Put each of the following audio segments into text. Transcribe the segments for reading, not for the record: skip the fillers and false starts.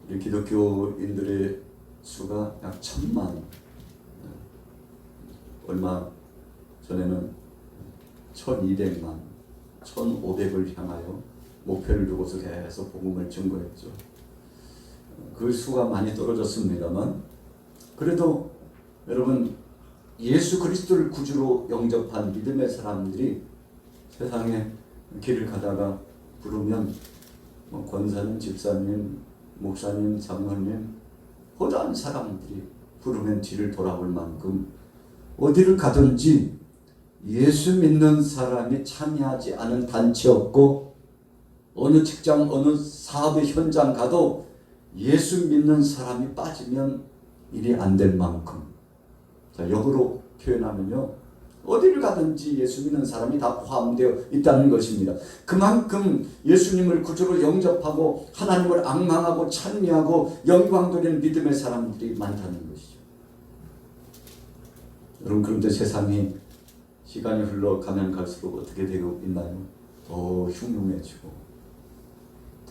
우리 기독교인들의 수가 약 1,000만, 얼마 전에는 1,200만, 1,500을 향하여 목표를 두고서 계속 복음을 증거했죠. 그 수가 많이 떨어졌습니다만 그래도 여러분, 예수 그리스도를 구주로 영접한 믿음의 사람들이 세상에 길을 가다가 부르면 권사님, 집사님, 목사님, 장로님, 허다한 사람들이 부르면 뒤를 돌아볼 만큼 어디를 가든지 예수 믿는 사람이 참여하지 않은 단체 없고, 어느 직장, 어느 사업의 현장 가도 예수 믿는 사람이 빠지면 일이 안 될 만큼, 자, 역으로 표현하면요, 어디를 가든지 예수 믿는 사람이 다 포함되어 있다는 것입니다. 그만큼 예수님을 구주로 영접하고 하나님을 앙망하고 찬미하고 영광 돌리는 믿음의 사람들이 많다는 것이죠. 여러분, 그런데 세상이 시간이 흘러가면 갈수록 어떻게 되고 있나요? 더 흉흉해지고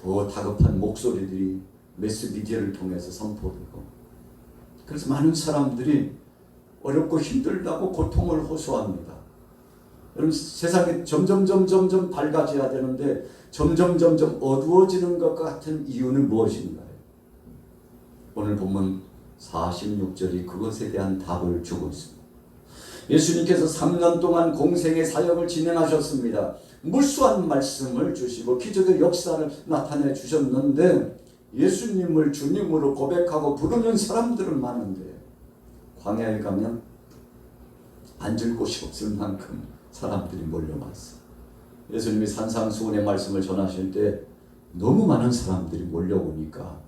더 다급한 목소리들이 매스미디어를 통해서 선포되고, 그래서 많은 사람들이 어렵고 힘들다고 고통을 호소합니다. 여러분, 세상이 점점 밝아져야 되는데 점점 어두워지는 것 같은 이유는 무엇인가요? 오늘 본문 46절이 그것에 대한 답을 주고 있습니다. 예수님께서 3년 동안 공생의 사역을 진행하셨습니다. 무수한 말씀을 주시고 기적의 역사를 나타내 주셨는데, 예수님을 주님으로 고백하고 부르는 사람들은 많은데 광야에 가면 앉을 곳이 없을 만큼 사람들이 몰려왔어요. 예수님이 산상수훈의 말씀을 전하실 때 너무 많은 사람들이 몰려오니까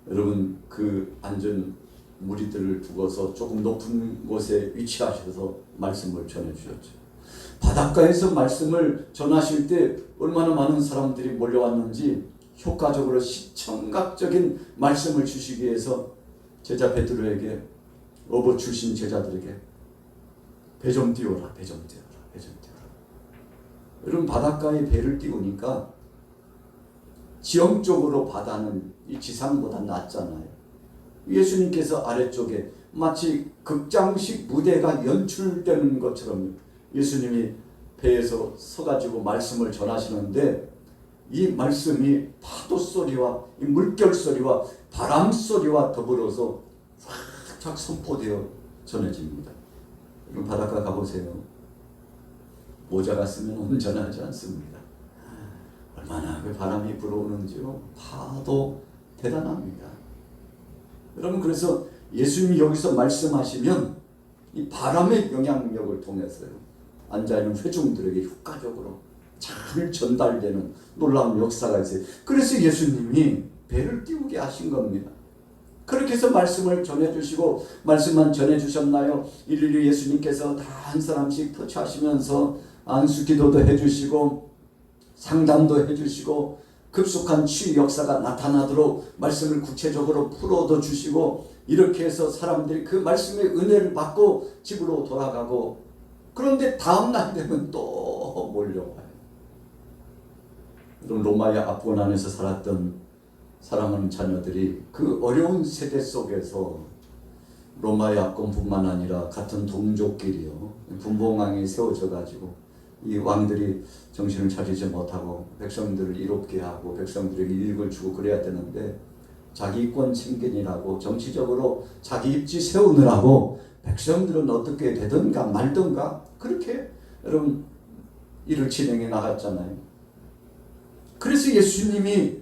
여러분, 그 앉은 무리들을 두고서 조금 높은 곳에 위치하셔서 말씀을 전해주셨죠. 바닷가에서 말씀을 전하실 때 얼마나 많은 사람들이 몰려왔는지 효과적으로 시청각적인 말씀을 주시기 위해서 제자 베드로에게, 어버 출신 제자들에게 배 좀 띄워라, 배 좀 띄워라, 배 좀 띄워라. 여러분, 바닷가에 배를 띄우니까 지형적으로 바다는 이 지상보다 낮잖아요. 예수님께서 아래쪽에 마치 극장식 무대가 연출되는 것처럼 예수님이 배에서 서가지고 말씀을 전하시는데, 이 말씀이 파도 소리와 이 물결 소리와 바람 소리와 더불어서 확 선포되어 전해집니다. 여러분, 바닷가 가보세요. 모자가 쓰면 온전하지 않습니다. 얼마나 그 바람이 불어오는지요. 파도 대단합니다. 여러분, 그래서 예수님이 여기서 말씀하시면 이 바람의 영향력을 통해서요, 앉아있는 회중들에게 효과적으로 잘 전달되는 놀라운 역사가 있어요. 그래서 예수님이 배를 띄우게 하신 겁니다. 그렇게 해서 말씀을 전해주시고, 말씀만 전해주셨나요? 일일이 예수님께서 다 한 사람씩 터치하시면서 안수기도도 해주시고 상담도 해주시고 급속한 치유 역사가 나타나도록 말씀을 구체적으로 풀어도 주시고, 이렇게 해서 사람들이 그 말씀의 은혜를 받고 집으로 돌아가고, 그런데 다음 날 되면 또 몰려와요. 로마의 압권 안에서 살았던 사랑하는 자녀들이 그 어려운 세대 속에서 로마의 압권뿐만 아니라 같은 동족끼리요, 분봉왕이 세워져 가지고 이 왕들이 정신을 차리지 못하고 백성들을 이롭게 하고 백성들에게 이익을 주고 그래야 되는데, 자기권 챙긴이라고 정치적으로 자기 입지 세우느라고 백성들은 어떻게 되든가 말든가 그렇게 여러분 일을 진행해 나갔잖아요. 그래서 예수님이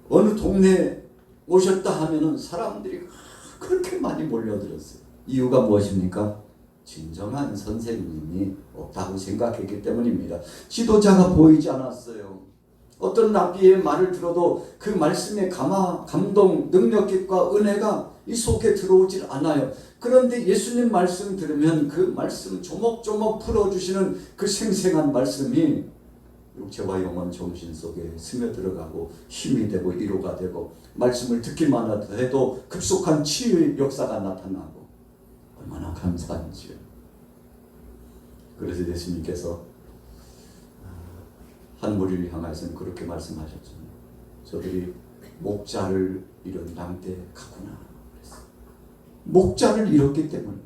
어느 동네에 오셨다 하면은 사람들이 그렇게 많이 몰려들었어요. 이유가 무엇입니까? 진정한 선생님이 없다고 생각했기 때문입니다. 지도자가 보이지 않았어요. 어떤 랍비의 말을 들어도 그 말씀의 감동, 능력과 은혜가 이 속에 들어오질 않아요. 그런데 예수님 말씀 들으면 그 말씀 조목조목 풀어주시는 그 생생한 말씀이 육체와 영혼 정신 속에 스며들어가고 힘이 되고 위로가 되고, 말씀을 듣기만 해도 급속한 치유의 역사가 나타나고, 얼마나 감사한지요. 그래서 예수님께서 한 무리를 향해서는 그렇게 말씀하셨잖아요. 저들이 목자를 잃은 양떼 같구나. 목자를 잃었기 때문에.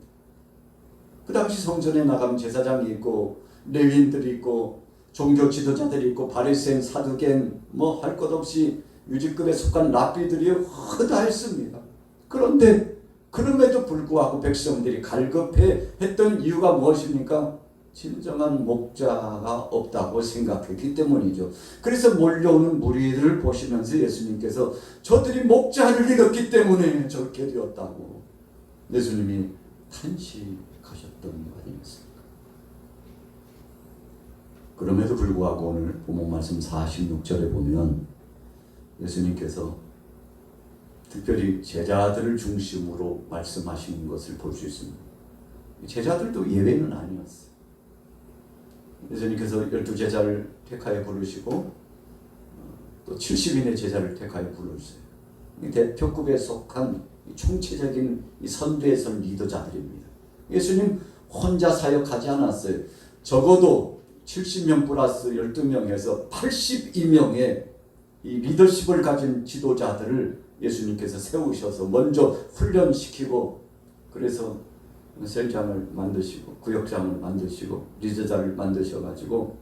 그 당시 성전에 나가면 제사장이 있고 레위인들이 있고 종교 지도자들이 있고 바리새인 사두개인 뭐 할 것 없이 유지급에 속한 랍비들이 허다했습니다. 그런데 그럼에도 불구하고 백성들이 갈급해 했던 이유가 무엇입니까? 진정한 목자가 없다고 생각했기 때문이죠. 그래서 몰려오는 무리들을 보시면서 예수님께서 저들이 목자를 잃었기 때문에 저렇게 되었다고 예수님이 탄식하셨던 거 아니겠습니까? 그럼에도 불구하고 오늘 본문 말씀 46절에 보면 예수님께서 특별히 제자들을 중심으로 말씀하시는 것을 볼 수 있습니다. 제자들도 예외는 아니었어요. 예수님께서 12제자를 택하여 부르시고 또 70인의 제자를 택하여 부르셨어요. 대표급에 속한 총체적인 선두에 선 리더자들입니다. 예수님 혼자 사역하지 않았어요. 적어도 70명 플러스 12명에서 82명의 이 리더십을 가진 지도자들을 예수님께서 세우셔서 먼저 훈련시키고 그래서 셀장을 만드시고 구역장을 만드시고 리더자를 만드셔가지고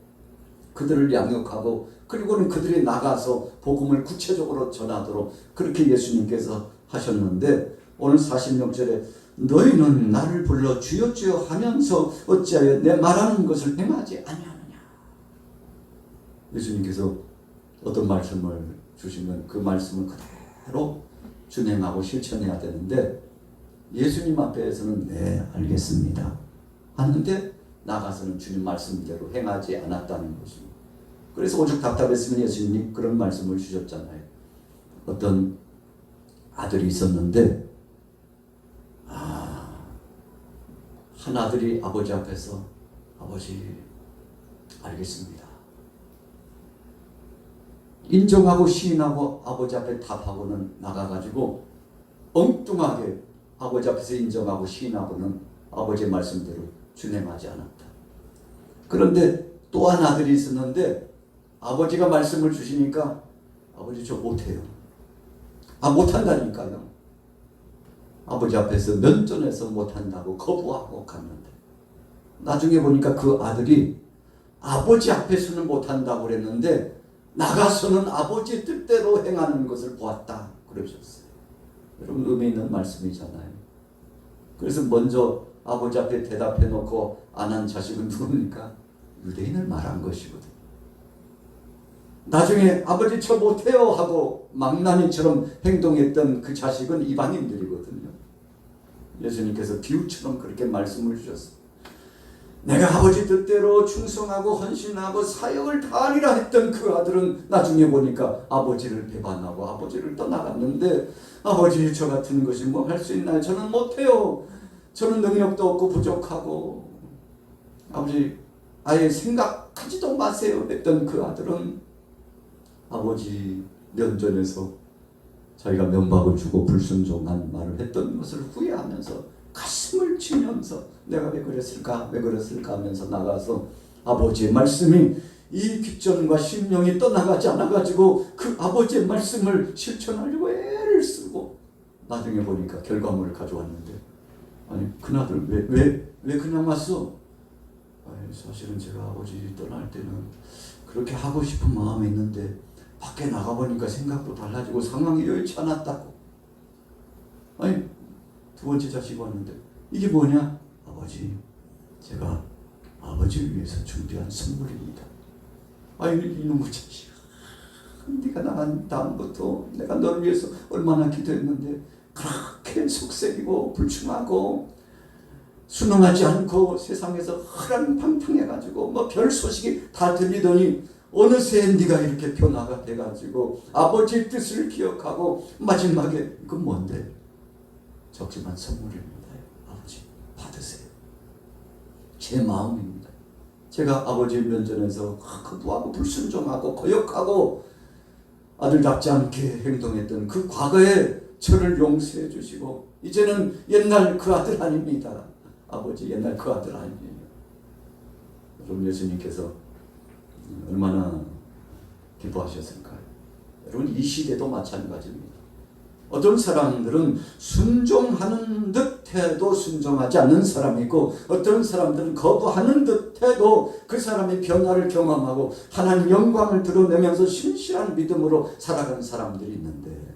그들을 양육하고 그리고는 그들이 나가서 복음을 구체적으로 전하도록 그렇게 예수님께서 하셨는데 오늘 46절에 너희는 나를 불러 주여 주여 하면서 어찌하여 내 말하는 것을 행하지 아니하느냐. 예수님께서 어떤 말씀을 주시면 그 말씀을 그대로 준행하고 실천해야 되는데 예수님 앞에서는 네 알겠습니다 하는데 나가서는 주님 말씀대로 행하지 않았다는 것입니다. 그래서 오죽 답답했으면 예수님이 그런 말씀을 주셨잖아요. 어떤 아들이 있었는데 한 아들이 아버지 앞에서 아버지 알겠습니다 인정하고 시인하고 아버지 앞에 답하고는 나가가지고 엉뚱하게 아버지 앞에서 인정하고 시인하고는 아버지의 말씀대로 준행하지 않았다. 그런데 또 한 아들이 있었는데 아버지가 말씀을 주시니까 아버지 저 못해요. 못한다니까요. 아버지 앞에서 면전에서 못한다고 거부하고 갔는데 나중에 보니까 그 아들이 아버지 앞에서는 못한다고 그랬는데 나가서는 아버지 뜻대로 행하는 것을 보았다 그러셨어요. 여러분 의미 있는 말씀이잖아요. 그래서 먼저 아버지 앞에 대답해 놓고 안 한 자식은 누굽니까? 유대인을 말한 것이거든요. 나중에 아버지 저 못해요 하고 망나니처럼 행동했던 그 자식은 이방인들이거든요. 예수님께서 비유처럼 그렇게 말씀을 주셨어요. 내가 아버지 뜻대로 충성하고 헌신하고 사역을 다하리라 했던 그 아들은 나중에 보니까 아버지를 배반하고 아버지를 떠나갔는데 아버지 저 같은 것이 뭐 할 수 있나요? 저는 못해요. 저는 능력도 없고 부족하고 아버지 아예 생각하지도 마세요 했던 그 아들은 아버지 면전에서 자기가 면박을 주고 불순종한 말을 했던 것을 후회하면서 가슴을 치면서 내가 왜 그랬을까 하면서 나가서 아버지의 말씀이 이 귀전과 심령이 떠나가지 않아가지고 그 아버지의 말씀을 실천하려고 애를 쓰고 나중에 보니까 결과물을 가져왔는데 아니 그나들 왜 그냥 왔어? 아니, 사실은 제가 아버지 떠날 때는 그렇게 하고 싶은 마음이 있는데 밖에 나가보니까 생각도 달라지고 상황이 여의치 않았다고. 아니 두 번째 자식 왔는데 이게 뭐냐? 아버지 제가 아버지를 위해서 준비한 선물입니다. 아니 이놈의 자식 네가 나간 다음부터 내가 너를 위해서 얼마나 기도했는데 그렇게 속색이고 불충하고 순응하지 않고 세상에서 허랑방탕해가지고 뭐 별 소식이 다 들리더니 어느새 네가 이렇게 변화가 돼가지고 아버지의 뜻을 기억하고 마지막에 이건 뭔데? 적지만 선물입니다. 아버지 받으세요. 제 마음입니다. 제가 아버지 면전에서 거부하고 불순종하고 거역하고 아들답지 않게 행동했던 그 과거에 저를 용서해 주시고 이제는 옛날 그 아들 아닙니다. 아버지 옛날 그 아들 아니에요. 여러분 예수님께서 얼마나 기뻐하셨을까요? 여러분 이 시대도 마찬가지입니다. 어떤 사람들은 순종하는 듯해도 순종하지 않는 사람이 있고 어떤 사람들은 거부하는 듯해도 그 사람이 변화를 경험하고 하나님 영광을 드러내면서 신실한 믿음으로 살아가는 사람들이 있는데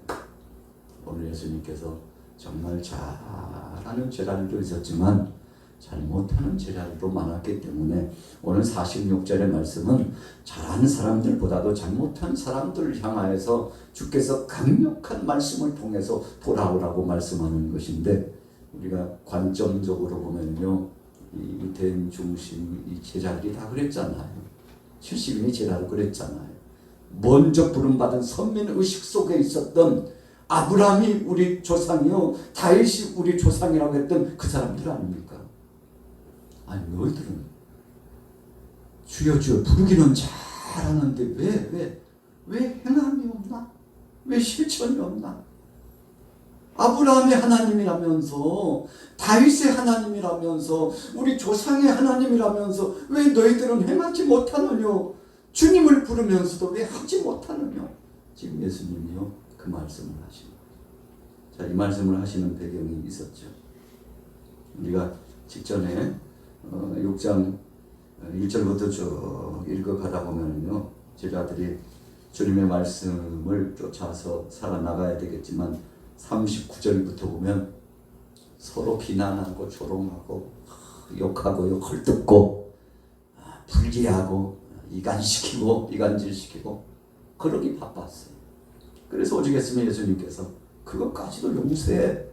오늘 예수님께서 정말 잘하는 제자들도 있었지만 잘못하는 제자들도 많았기 때문에 오늘 46절의 말씀은 잘하는 사람들보다도 잘못한 사람들을 향하여서 주께서 강력한 말씀을 통해서 돌아오라고 말씀하는 것인데 우리가 관점적으로 보면요 이 유대인 중심 이 제자들이 다 그랬잖아요. 70인이 제자도 그랬잖아요. 먼저 부름받은 선민의식 속에 있었던 아브라함이 우리 조상이요 다윗이 우리 조상이라고 했던 그 사람들 아닙니까? 아니 너희들은 주여 주여 부르기는 잘하는데 왜 행함이 없나? 왜 실천이 없나? 아브라함의 하나님이라면서 다윗의 하나님이라면서 우리 조상의 하나님이라면서 왜 너희들은 행하지 못하느냐? 주님을 부르면서도 왜 하지 못하느냐? 지금 예수님이요 그 말씀을 하시는 거예요. 자, 이 말씀을 하시는 배경이 있었죠. 우리가 직전에 6장 1절부터 쭉 읽어가다 보면요 제자들이 주님의 말씀을 쫓아서 살아나가야 되겠지만 39절부터 보면 서로 비난하고 조롱하고 욕하고 헐뜯고 불리하고 이간질시키고 그러기 바빴어요. 그래서 오직 했으면 예수님께서 그것까지도 용서해.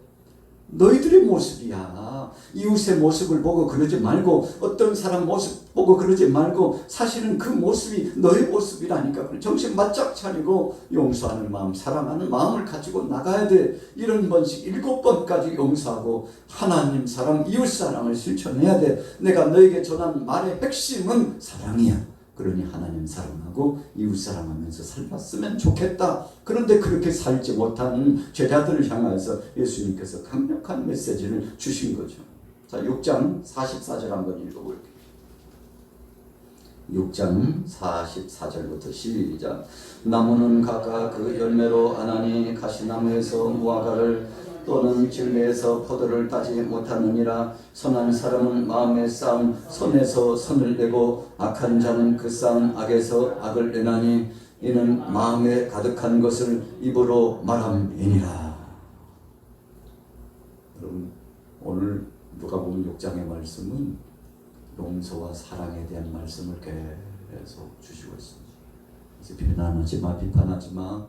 너희들의 모습이야. 이웃의 모습을 보고 그러지 말고 어떤 사람 모습 보고 그러지 말고 사실은 그 모습이 너의 모습이라니까. 정신 바짝 차리고 용서하는 마음, 사랑하는 마음을 가지고 나가야 돼. 이런 번씩 7번까지 용서하고 하나님 사랑, 이웃 사랑을 실천해야 돼. 내가 너에게 전한 말의 핵심은 사랑이야. 그러니 하나님 사랑하고 이웃 사랑하면서 살았으면 좋겠다. 그런데 그렇게 살지 못하는 제자들을 향해서 예수님께서 강력한 메시지를 주신 거죠. 자, 6장 44절 한번 읽어볼게요. 6장 44절부터 시작. 나무는 각각 그 열매로 아나니 가시나무에서 무화과를 또는 진리에서 포도를 따지 못하느니라. 선한 사람은 마음에 쌓은 선에서 선을 내고 악한 자는 그 쌓은 악에서 악을 내나니 이는 마음에 가득한 것을 입으로 말함이니라. 여러분 오늘 누가복음 6장의 말씀은 용서와 사랑에 대한 말씀을 계속 주시고 있습니다. 그래서 비난하지 마, 비판하지 마.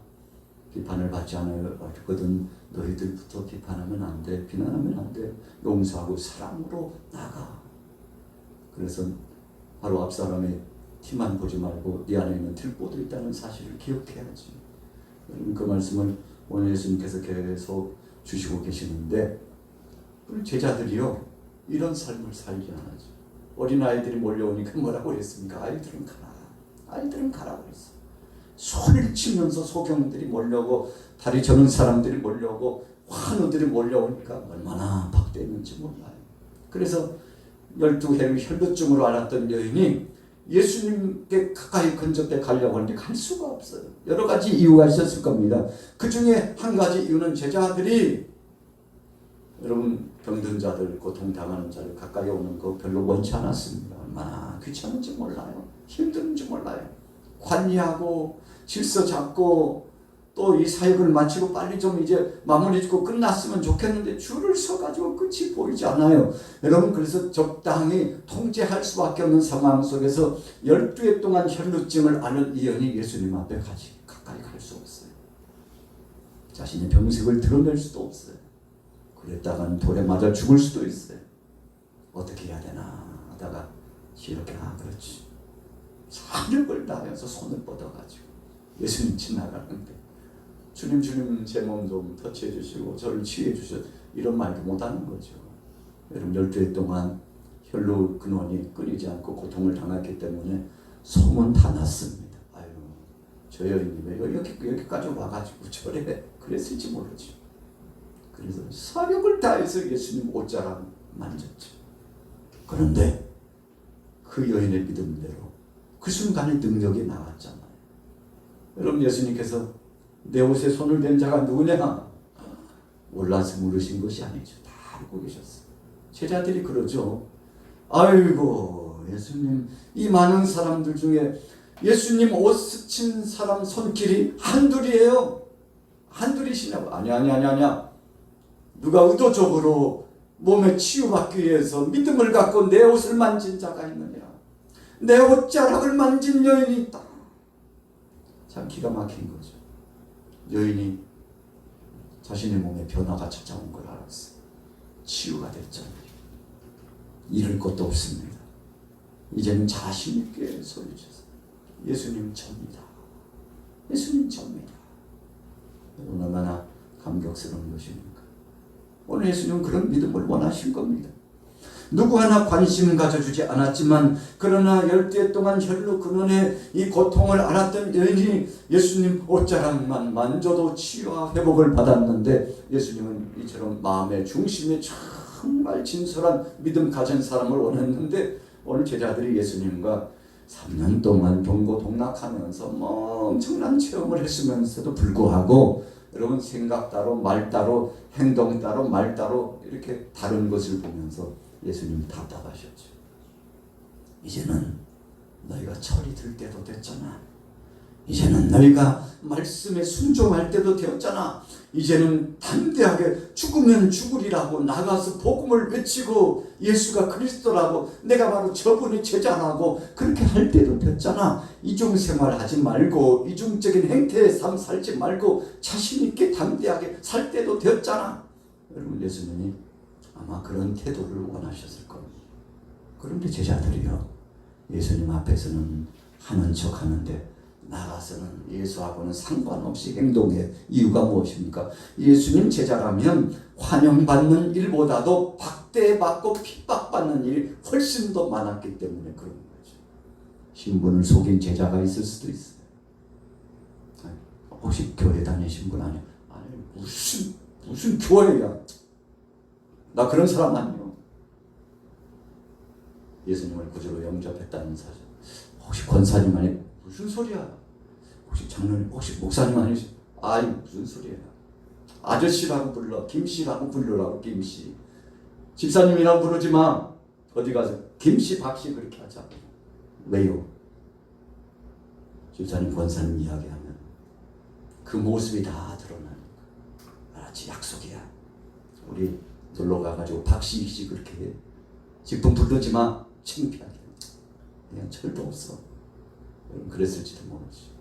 비판을 받지 않거든. 너희들부터 비판하면 안 돼. 비난하면 안 돼. 용서하고 사랑으로 나가. 그래서 바로 앞 사람의 티만 보지 말고 네 안에 있는 들보도 있다는 사실을 기억해야지. 그 말씀을 오늘 예수님께서 계속 주시고 계시는데 제자들이요 이런 삶을 살지 않았죠. 어린아이들이 몰려오니까 뭐라고 그랬습니까? 아이들은 가라고 그랬어요. 소리를 치면서 소경들이 몰려오고 다리 저는 사람들이 몰려오고 환우들이 몰려오니까 얼마나 박대했는지 몰라요. 그래서 12해로 혈루증으로 앓았던 여인이 예수님께 가까이 근접해 가려고 하는데 갈 수가 없어요. 여러 가지 이유가 있었을 겁니다. 그 중에 한 가지 이유는 제자들이 여러분 병든 자들, 고통당하는 자를 가까이 오는 거 별로 원치 않았습니다. 얼마나 귀찮은지 몰라요. 힘든지 몰라요. 관리하고 질서 잡고 또 이 사역을 마치고 빨리 좀 이제 마무리 짓고 끝났으면 좋겠는데 줄을 서가지고 끝이 보이지 않아요. 여러분 그래서 적당히 통제할 수밖에 없는 상황 속에서 12해 동안 혈루증을 앓는 이 여인이 예수님 앞에 가까이 갈 수 없어요. 자신의 병색을 드러낼 수도 없어요. 그랬다가는 돌에 맞아 죽을 수도 있어요. 어떻게 해야 되나 하다가 이렇게 그렇지. 사력을 다해서 손을 뻗어가지고 예수님 지나가는데 주님 제 몸 좀 터치해 주시고 저를 치유해 주셔 이런 말도 못하는 거죠. 여러분 12해 동안 혈루 근원이 끊이지 않고 고통을 당했기 때문에 소문 다 났습니다. 아유 저 여인이 왜 여기까지 와가지고 저래 그랬을지 모르죠. 그래서 사력을 다해서 예수님 옷자락 만졌죠. 그런데 그 여인의 믿음대로 그 순간에 능력이 나왔잖아요. 여러분 예수님께서 내 옷에 손을 댄 자가 누구냐? 올라서 물으신 것이 아니죠. 다 알고 계셨어요. 제자들이 그러죠. 아이고 예수님, 이 많은 사람들 중에 예수님 옷 스친 사람 손길이 한둘이에요. 한둘이시냐고. 아니야. 누가 의도적으로 몸에 치유받기 위해서 믿음을 갖고 내 옷을 만진 자가 있느냐? 내 옷자락을 만진 여인이 있다. 참 기가 막힌 거죠. 여인이 자신의 몸에 변화가 찾아온 걸 알았어요. 치유가 됐잖아요. 잃을 것도 없습니다. 이제는 자신 있게 소리쳤어요. 예수님 접니다. 예수님 접니다. 얼마나 감격스러운 것입니까? 오늘 예수님은 그런 믿음을 원하신 겁니다. 누구 하나 관심 가져주지 않았지만 그러나 10대 동안 혈로 근원의 이 고통을 알았던 여인이 예수님 옷자락만 만져도 치유와 회복을 받았는데, 예수님은 이처럼 마음의 중심에 정말 진솔한 믿음 가진 사람을 원했는데, 오늘 제자들이 예수님과 3년 동안 동고동락하면서 엄청난 체험을 했으면서도 불구하고 여러분 생각 따로 말 따로 행동 따로 말 따로 이렇게 다른 것을 보면서 예수님이 답답하셨죠. 이제는 너희가 철이 들 때도 됐잖아. 이제는 너희가 말씀에 순종할 때도 되었잖아. 이제는 담대하게 죽으면 죽으리라고 나가서 복음을 외치고 예수가 그리스도라고 내가 바로 저분의 제자라고 그렇게 할 때도 됐잖아. 이중생활 하지 말고 이중적인 행태의 삶 살지 말고 자신 있게 담대하게 살 때도 되었잖아. 여러분 예수님이 아마 그런 태도를 원하셨을 겁니다. 그런데 제자들이요, 예수님 앞에서는 하는 척 하는데 나가서는 예수하고는 상관없이 행동해. 이유가 무엇입니까? 예수님 제자라면 환영받는 일보다도 박대받고 핍박받는 일이 훨씬 더 많았기 때문에 그런 거죠. 신분을 속인 제자가 있을 수도 있어요. 혹시 교회 다니신 분 아니야? 아니 무슨 교회야? 나 그런 사람 아니요. 예수님을 구주로 영접했다는 사실. 혹시 권사님 아니? 무슨 소리야? 혹시 장로님, 혹시 목사님 아니시? 아이 무슨 소리야? 아저씨라고 불러, 김씨라고 부르라고. 김씨. 집사님이라고 부르지 마. 어디 가서 김씨, 박씨 그렇게 하자. 왜요? 집사님, 권사님 이야기하면 그 모습이 다 드러나니까. 알았지? 약속이야. 우리 놀러 가가지고 박씨 그렇게 해. 직분 부르지 마. 창피하게. 그냥 철도 없어. 그랬을지도 모르지.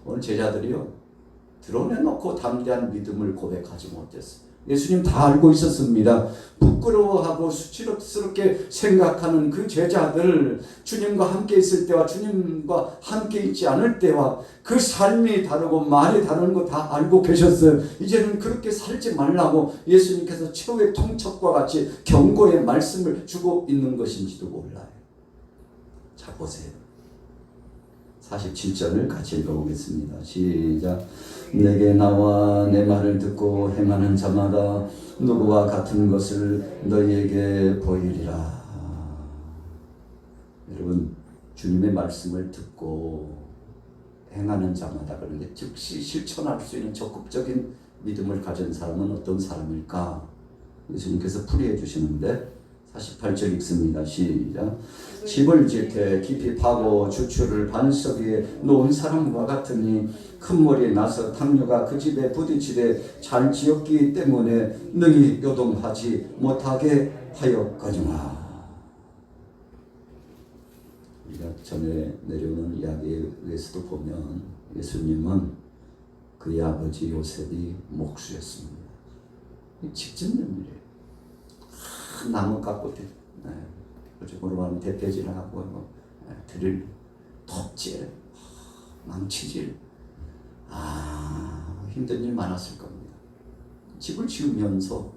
오늘 제자들이요, 드러내놓고 담대한 믿음을 고백하지 못했어요. 예수님 다 알고 있었습니다. 부끄러워하고 수치스럽게 생각하는 그 제자들, 주님과 함께 있을 때와 주님과 함께 있지 않을 때와 그 삶이 다르고 말이 다른 거 다 알고 계셨어요. 이제는 그렇게 살지 말라고 예수님께서 최후의 통첩과 같이 경고의 말씀을 주고 있는 것인지도 몰라요. 자 보세요. 47절을 같이 읽어보겠습니다. 시작. 내게 나와 내 말을 듣고 행하는 자마다 누구와 같은 것을 너희에게 보이리라. 여러분, 주님의 말씀을 듣고 행하는 자마다, 그런데 즉시 실천할 수 있는 적극적인 믿음을 가진 사람은 어떤 사람일까? 예수님께서 풀이해 주시는데 48절 읽습니다. 시작. 집을 지되 깊이 파고 주추를 반석 위에 놓은 사람과 같으니 큰 물이 나서 당뇨가 그 집에 부딪히되 잘 지었기 때문에 능히 요동하지 못하게 하였거니와. 우리가 전에 내려오는 이야기에 의해서도 보면 예수님은 그의 아버지 요셉이 목수였습니다. 직접 연밀해요. 나무 깎고 요즘으로 말하면 대패질하고 드릴, 톱질, 망치질, 힘든 일 많았을 겁니다. 집을 지으면서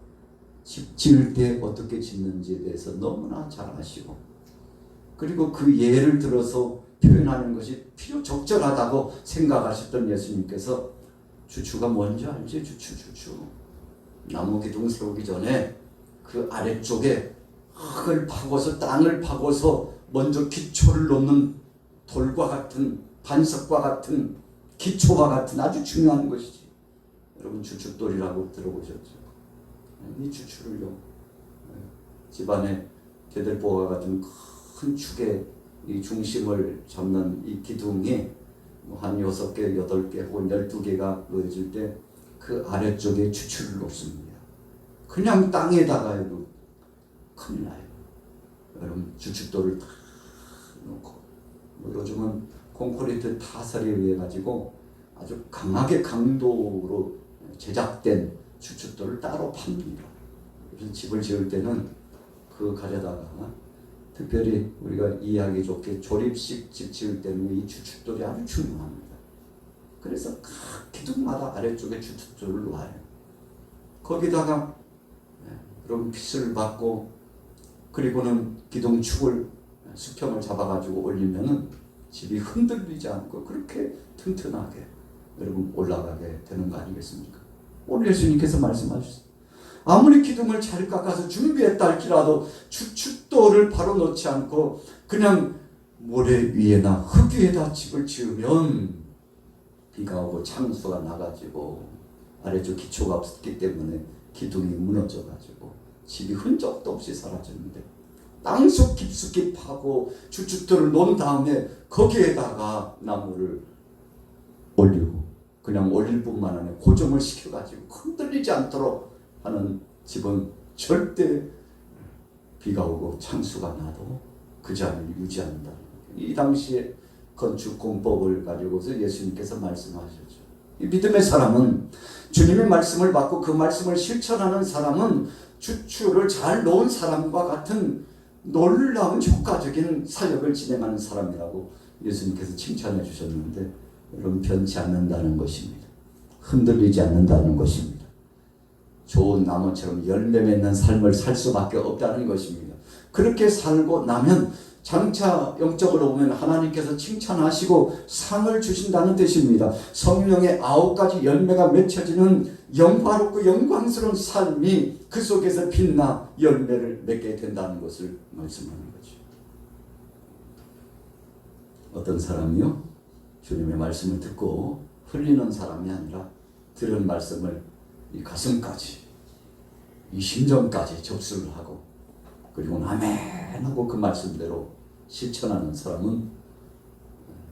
집 지을 때 어떻게 짓는지에 대해서 너무나 잘 아시고, 그리고 그 예를 들어서 표현하는 것이 필요 적절하다고 생각하셨던 예수님께서 주추가 뭔지 알지? 주추. 나무 기둥 세우기 전에 그 아래쪽에 흙을 파고서 땅을 파고서 먼저 기초를 놓는 돌과 같은, 반석과 같은, 기초와 같은 아주 중요한 것이지. 여러분 주춧돌이라고 들어보셨죠? 이 주춧을요, 집안의 대들보가 같은 큰 축의 이 중심을 잡는 이 기둥이 한 6개, 8개 혹은 12개가 놓여질 때 그 아래쪽에 주춧을 놓습니다. 그냥 땅에다가 해도 큰일 나요. 여러분 주춧돌을 다 놓고, 요즘은 콘크리트 타설에 의해 가지고 아주 강하게 강도로 제작된 주춧돌을 따로 팝니다. 그래서 집을 지을 때는 그 가져다가, 특별히 우리가 이해하기 좋게 조립식 집 지을 때는 이 주춧돌이 아주 중요합니다. 그래서 각 기둥마다 아래쪽에 주춧돌을 놓아요. 거기다가 그럼 핏을 받고, 그리고는 기둥축을 수평을 잡아가지고 올리면은 집이 흔들리지 않고 그렇게 튼튼하게 여러분 올라가게 되는 거 아니겠습니까? 오늘 예수님께서 말씀하셨어요. 아무리 기둥을 잘 깎아서 준비했다 할지라도 주춧돌을 바로 놓지 않고 그냥 모래 위에나 흙 위에다 집을 지으면 비가 오고 창수가 나가지고 아래쪽 기초가 없기 때문에 기둥이 무너져가지고 집이 흔적도 없이 사라졌는데, 땅속 깊숙이 파고 주춧돌을 놓은 다음에 거기에다가 나무를 올리고 그냥 올릴 뿐만 아니라 고정을 시켜가지고 흔들리지 않도록 하는 집은 절대 비가 오고 창수가 나도 그 자리를 유지한다. 이 당시에 건축공법을 가지고서 예수님께서 말씀하셨죠. 이 믿음의 사람은, 주님의 말씀을 받고 그 말씀을 실천하는 사람은 주춧을 잘 놓은 사람과 같은 놀라운 효과적인 사역을 진행하는 사람이라고 예수님께서 칭찬해 주셨는데, 여러분 변치 않는다는 것입니다. 흔들리지 않는다는 것입니다. 좋은 나무처럼 열매 맺는 삶을 살 수밖에 없다는 것입니다. 그렇게 살고 나면 장차 영적으로 보면 하나님께서 칭찬하시고 상을 주신다는 뜻입니다. 성령의 9가지 열매가 맺혀지는 영화롭고 영광스러운 삶이 그 속에서 빛나 열매를 맺게 된다는 것을 말씀하는 거죠. 어떤 사람이요? 주님의 말씀을 듣고 흘리는 사람이 아니라 들은 말씀을 이 가슴까지, 이 심정까지 접수를 하고, 그리고 아멘 하고 그 말씀대로 실천하는 사람은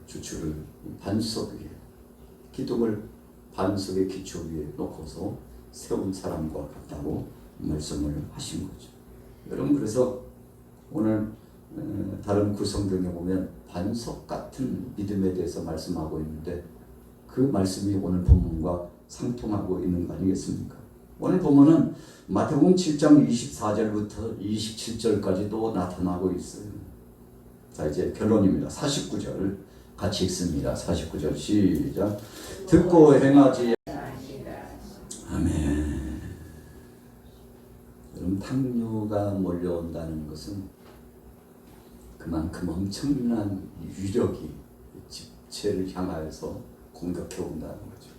주춧을 반석 위에, 기둥을 반석의 기초 위에 놓고서 세운 사람과 같다고 말씀을 하신 거죠. 여러분, 그래서 오늘 다른 구성경에 보면 반석 같은 믿음에 대해서 말씀하고 있는데, 그 말씀이 오늘 본문과 상통하고 있는 거 아니겠습니까? 오늘 본문은 마태복음 7장 24절부터 27절까지 또 나타나고 있어요. 자, 이제 결론입니다. 49절 같이 읽습니다. 49절 시작. 듣고 행하지. 아멘. 여러분, 당뇨가 몰려온다는 것은 그만큼 엄청난 위력이 집체를 향하여서 공격해 온다는 거죠.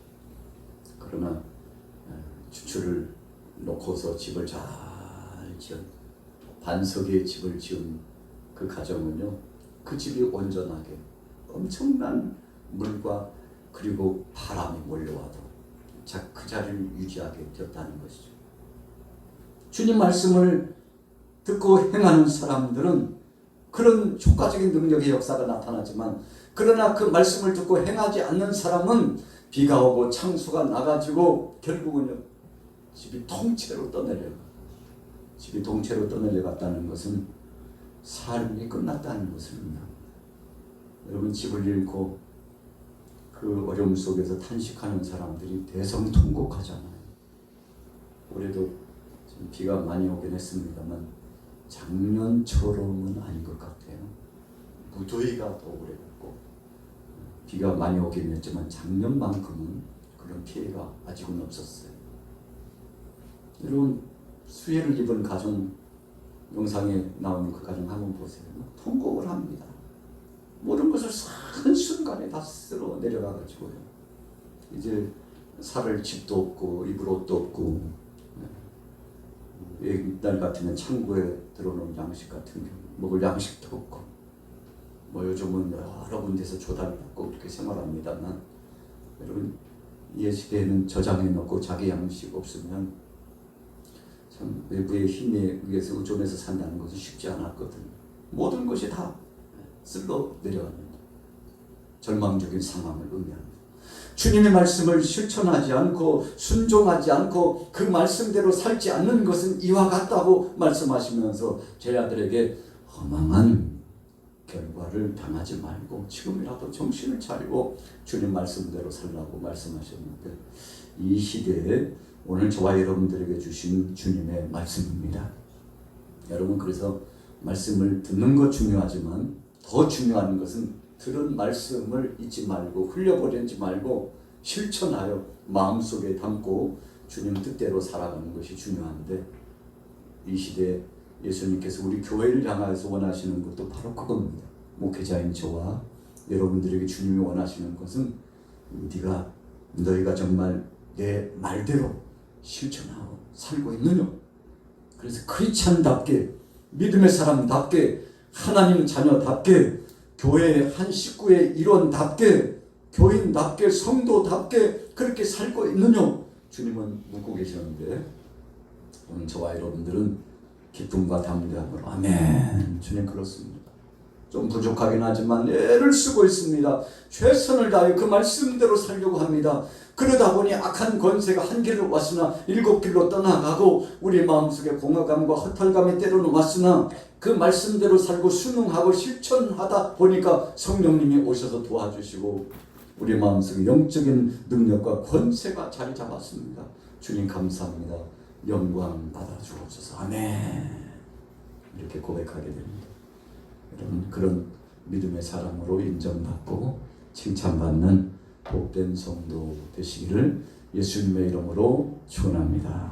그러나 주춧을 놓고서 집을 잘 지은, 반석의 집을 지은 그 가정은요, 그 집이 온전하게 엄청난 물과 그리고 바람이 몰려와도 그 자리를 유지하게 되었다는 것이죠. 주님 말씀을 듣고 행하는 사람들은 그런 효과적인 능력의 역사가 나타나지만, 그러나 그 말씀을 듣고 행하지 않는 사람은 비가 오고 창수가 나가지고 결국은요, 집이 통째로 떠내려가. 집이 통째로 떠내려갔다는 것은 삶이 끝났다는 것을 의미합니다. 여러분, 집을 잃고 그 어려움 속에서 탄식하는 사람들이 대성통곡하잖아요. 올해도 지금 비가 많이 오긴 했습니다만 작년처럼은 아닌 것 같아요. 무더위가 더 오래갔고 비가 많이 오긴 했지만 작년만큼은 그런 피해가 아직은 없었어요. 여러분, 수해를 입은 가정, 영상에 나오는 그 가정 한번 보세요. 통곡을 합니다. 모든 것을 한순간에 다 쓸어 내려가가지고요. 이제 살을 집도 없고 입을 옷도 없고, 옛날 같으면 창고에 들어놓은 양식 같은 경우 먹을 양식도 없고, 요즘은 여러 군데서 조달받고 그렇게 생활합니다만, 여러분, 이 시대에는 저장해 놓고 자기 양식 없으면 참 외부의 힘에 의해서 의존해서 산다는 것은 쉽지 않았거든요. 모든 것이 다 쓸러 내려갑니다. 절망적인 상황을 의미합니다. 주님의 말씀을 실천하지 않고 순종하지 않고 그 말씀대로 살지 않는 것은 이와 같다고 말씀하시면서 제 아들에게 허망한 결과를 당하지 말고 지금이라도 정신을 차리고 주님 말씀대로 살라고 말씀하셨는데, 이 시대에 오늘 저와 여러분들에게 주신 주님의 말씀입니다. 여러분, 그래서 말씀을 듣는 것 중요하지만 더 중요한 것은 들은 말씀을 잊지 말고 흘려버리지 말고 실천하여 마음속에 담고 주님 뜻대로 살아가는 것이 중요한데, 이 시대에 예수님께서 우리 교회를 향해서 원하시는 것도 바로 그겁니다. 목회자인 저와 여러분들에게 주님이 원하시는 것은 너희가 정말 내 말대로 실천하고 살고 있느냐. 그래서 크리스찬답게, 믿음의 사람답게, 하나님 자녀답게, 교회의 한 식구의 일원답게, 교인답게, 성도답게 그렇게 살고 있느냐. 주님은 묻고 계시는데, 오늘 저와 여러분들은 기쁨과 담대함으로 아멘. 주님 그렇습니다. 좀 부족하긴 하지만 애를 쓰고 있습니다. 최선을 다해 그 말씀대로 살려고 합니다. 그러다 보니 악한 권세가 한 길로 왔으나 일곱 길로 떠나가고 우리 마음속에 공허감과 허탈감이 때로는 왔으나 그 말씀대로 살고 순응하고 실천하다 보니까 성령님이 오셔서 도와주시고 우리 마음속에 영적인 능력과 권세가 자리 잡았습니다. 주님 감사합니다. 영광 받아 주옵소서. 아멘. 이렇게 고백하게 됩니다. 여러분, 그런 믿음의 사람으로 인정받고 칭찬받는 복된 성도 되시기를 예수님의 이름으로 축원합니다.